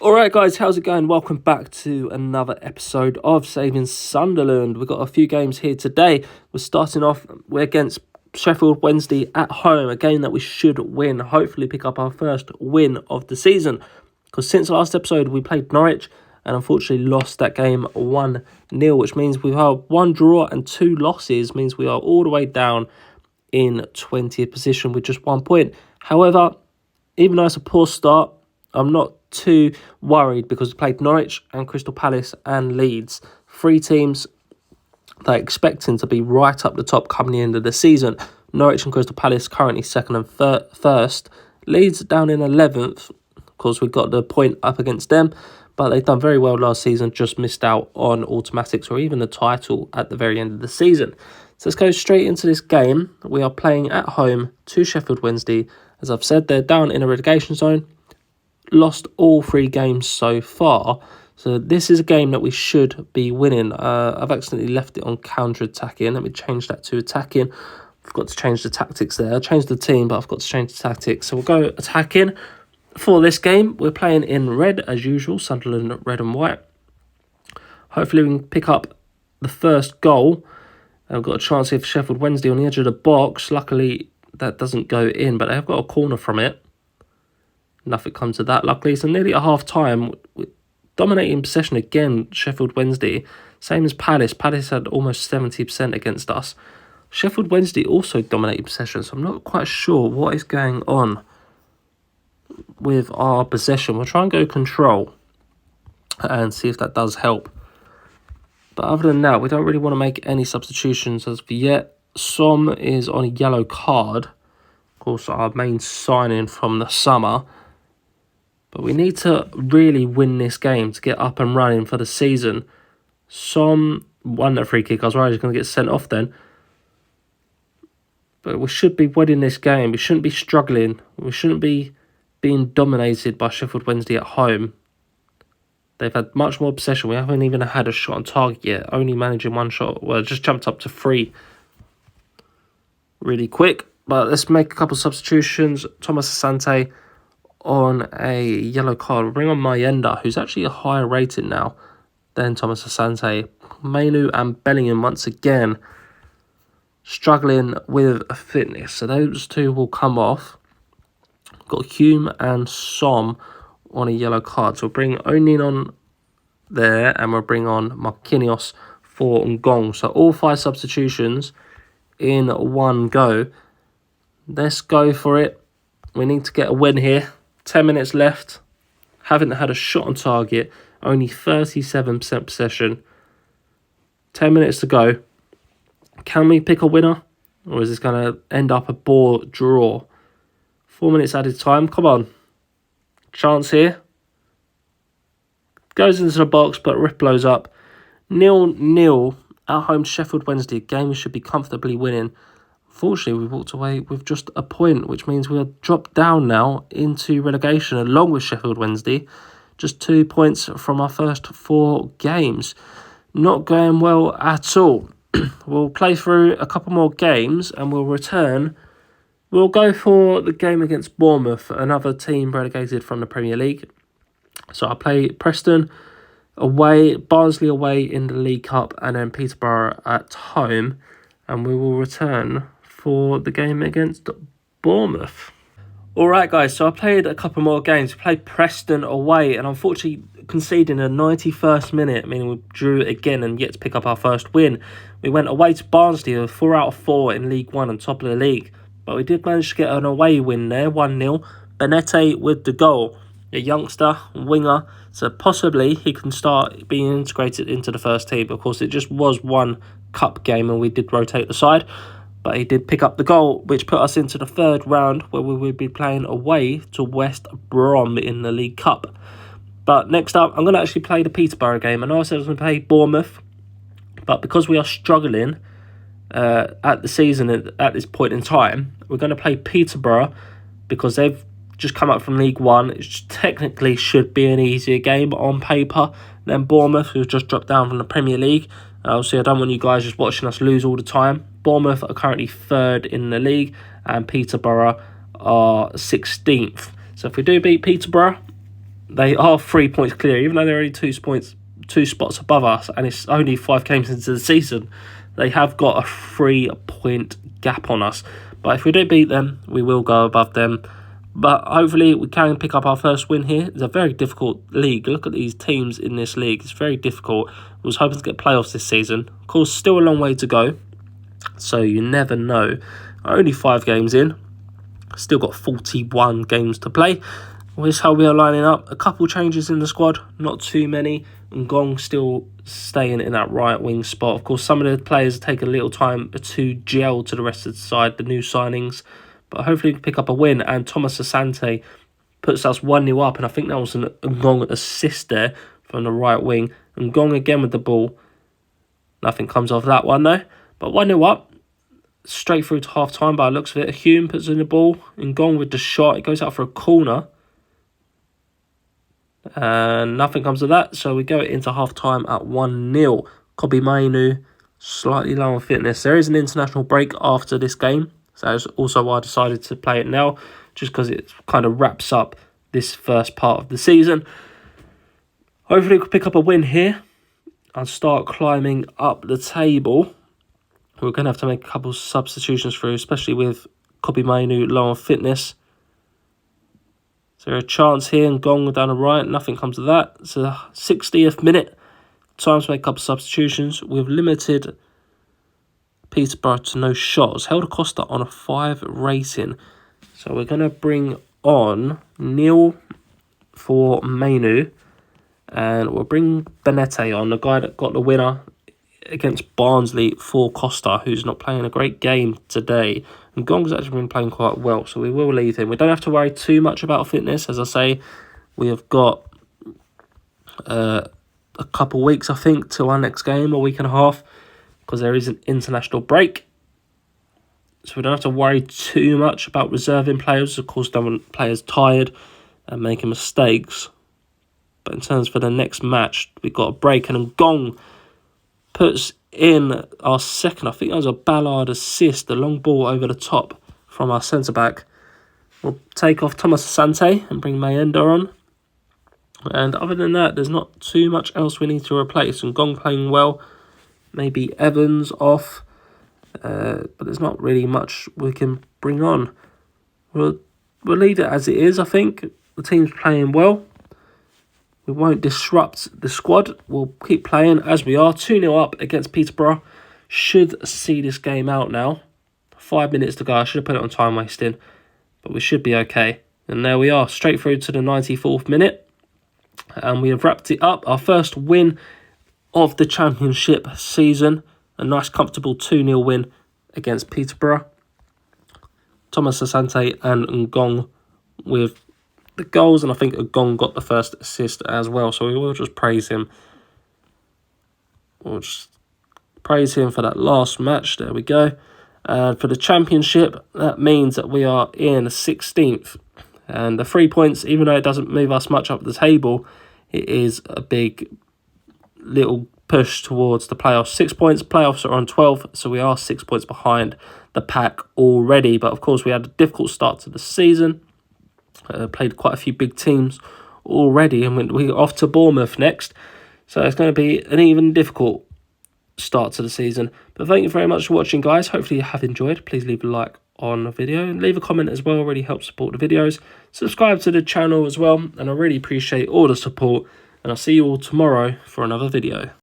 Alright guys, how's it going? Welcome back to another episode of Saving Sunderland. We've got a few games here today. We're starting off, we're against Sheffield Wednesday at home, a game that we should win, hopefully pick up our first win of the season. Because since the last episode we played Norwich and unfortunately lost that game 1-0, which means we've had 1 draw and 2 losses, means we are all the way down in 20th position with just 1 point. However, even though it's a poor start, I'm not too worried because we played Norwich and Crystal Palace and Leeds. 3 teams that are expecting to be right up the top coming the end of the season. Norwich and Crystal Palace currently second and first. Leeds down in 11th. Of course, we got the point up against them, but they've done very well last season, just missed out on automatics or even the title at the very end of the season. So let's go straight into this game. We are playing at home to Sheffield Wednesday. As I've said, they're down in a relegation zone. Lost all 3 games so far, so this is a game that we should be winning. I've accidentally left it on counter-attacking. Let me change that to attacking. I've got to change the tactics there. I changed the team, but I've got to change the tactics. So we'll go attacking. For this game, we're playing in red as usual, Sunderland red and white. Hopefully we can pick up the first goal. I've got a chance here for Sheffield Wednesday on the edge of the box. Luckily, that doesn't go in, but they've got a corner from it. Nothing comes to that, luckily. So nearly at half-time, dominating possession again, Sheffield Wednesday. Same as Palace. Palace had almost 70% against us. Sheffield Wednesday also dominated possession, so I'm not quite sure what is going on with our possession. We'll try and go control and see if that does help. But other than that, we don't really want to make any substitutions as of yet. Som is on a yellow card. Of course, our main signing from the summer. But we need to really win this game to get up and running for the season. Som won that free kick. I was worried he was going to get sent off then. But we should be winning this game. We shouldn't be struggling. We shouldn't be being dominated by Sheffield Wednesday at home. They've had much more possession. We haven't even had a shot on target yet. Only managing 1 shot. Well, just jumped up to 3 really quick. But let's make a couple substitutions. Thomas Asante on a yellow card. We'll bring on Mayenda, who's actually a higher rated now than Thomas Asante. Mainu and Bellingham once again struggling with fitness. So those 2 will come off. Got Hume and Som on a yellow card. So we'll bring Onin on there and we'll bring on Marquinhos for Ngong. So all 5 substitutions in one go. Let's go for it. We need to get a win here. 10 minutes left. Haven't had a shot on target. Only 37% possession. 10 minutes to go. Can we pick a winner? Or is this going to end up a bore draw? 4 minutes added time. Come on. Chance here. Goes into the box, but Rip blows up. 0-0 at home to Sheffield Wednesday. A game we should be comfortably winning. Unfortunately, we walked away with just a point, which means we are dropped down now into relegation along with Sheffield Wednesday. Just 2 points from our first 4 games. Not going well at all. We'll play through a couple more games and we'll return. We'll go for the game against Bournemouth, another team relegated from the Premier League. So I'll play Preston away, Barnsley away in the League Cup, and then Peterborough at home. And we will return for the game against Bournemouth. Alright guys, so I played a couple more games. We played Preston away and unfortunately conceding a 91st minute, meaning we drew again and yet to pick up our first win. We went away to Barnsley with 4 out of 4 in League 1 and top of the league. But we did manage to get an away win there, 1-0. Benete with the goal. A youngster, winger, so possibly he can start being integrated into the first team. Of course, it just was 1 cup game and we did rotate the side. But he did pick up the goal, which put us into the 3rd round where we would be playing away to West Brom in the League Cup. But next up, I'm going to actually play the Peterborough game. I know I said I was going to play Bournemouth, but because we are struggling at the season at this point in time, we're going to play Peterborough because they've just come up from League 1. It technically should be an easier game on paper than Bournemouth, who've just dropped down from the Premier League. Obviously, I don't want you guys just watching us lose all the time. Bournemouth are currently 3rd in the league and Peterborough are 16th. So if we do beat Peterborough, they are 3 points clear, even though they're only 2 spots above us, and it's only 5 games into the season. They have got a 3-point gap on us. But if we don't beat them, we will go above them. But hopefully we can pick up our first win here. It's a very difficult league. Look at these teams in this league. It's very difficult. I was hoping to get playoffs this season. Of course, still a long way to go. So you never know. Only 5 games in. Still got 41 games to play. Here's how we are lining up. A couple changes in the squad. Not too many. Ngong still staying in that right wing spot. Of course, some of the players take a little time to gel to the rest of the side, the new signings. But hopefully we can pick up a win. And Thomas Asante puts us 1-0 up. And I think that was an Ngong assist there from the right wing. Ngong again with the ball. Nothing comes off that one though. But 1-0 up. Straight through to half time by the looks of it. Hume puts in the ball. Ngong with the shot. It goes out for a corner. And nothing comes of that. So we go into half time at 1-0. Kobe Mainu slightly low on fitness. There is an international break after this game. So that's also why I decided to play it now. Just because it kind of wraps up this first part of the season. Hopefully we can pick up a win here. And start climbing up the table. We're going to have to make a couple of substitutions through. Especially with Kobe Mainu low on fitness. Is there a chance here? And Ngong down the right. Nothing comes of that. It's the 60th minute. Time to make a couple of substitutions. We've limited Peterborough to no shots. Held Acosta on a 5 rating. So we're going to bring on Neil for Mainu. And we'll bring Benete on, the guy that got the winner against Barnsley for Costa, who's not playing a great game today. And Ngong's actually been playing quite well, so we will leave him. We don't have to worry too much about fitness. As I say, we have got a couple weeks, I think, till our next game, a week and a half, because there is an international break. So we don't have to worry too much about reserving players. Of course, don't want players tired and making mistakes. But in terms for the next match, we've got a break, and Ngong puts in our second. I think that was a Ballard assist, the long ball over the top from our centre-back. We'll take off Thomas Asante and bring Mayenda on. And other than that, there's not too much else we need to replace. Ngong playing well. Maybe Evans off. But there's not really much we can bring on. We'll leave it as it is, I think. The team's playing well. We won't disrupt the squad. We'll keep playing as we are. 2-0 up against Peterborough. Should see this game out now. 5 minutes to go. I should have put it on time wasting. But we should be okay. And there we are. Straight through to the 94th minute. And we have wrapped it up. Our first win of the championship season. A nice comfortable 2-0 win against Peterborough. Thomas Asante and Ngong with the goals, and I think Ngong got the first assist as well, so we will just praise him. We'll just praise him for that last match. There we go. And for the championship, that means that we are in 16th. And the 3 points, even though it doesn't move us much up the table, it is a big little push towards the playoffs. 6 points, playoffs are on 12, so we are 6 points behind the pack already. But of course, we had a difficult start to the season. Played quite a few big teams already, and we're off to Bournemouth next. So it's going to be an even difficult start to the season. But thank you very much for watching, guys. Hopefully you have enjoyed. Please leave a like on the video and leave a comment as well. Really helps support the videos. Subscribe to the channel as well, and I really appreciate all the support. And I'll see you all tomorrow for another video.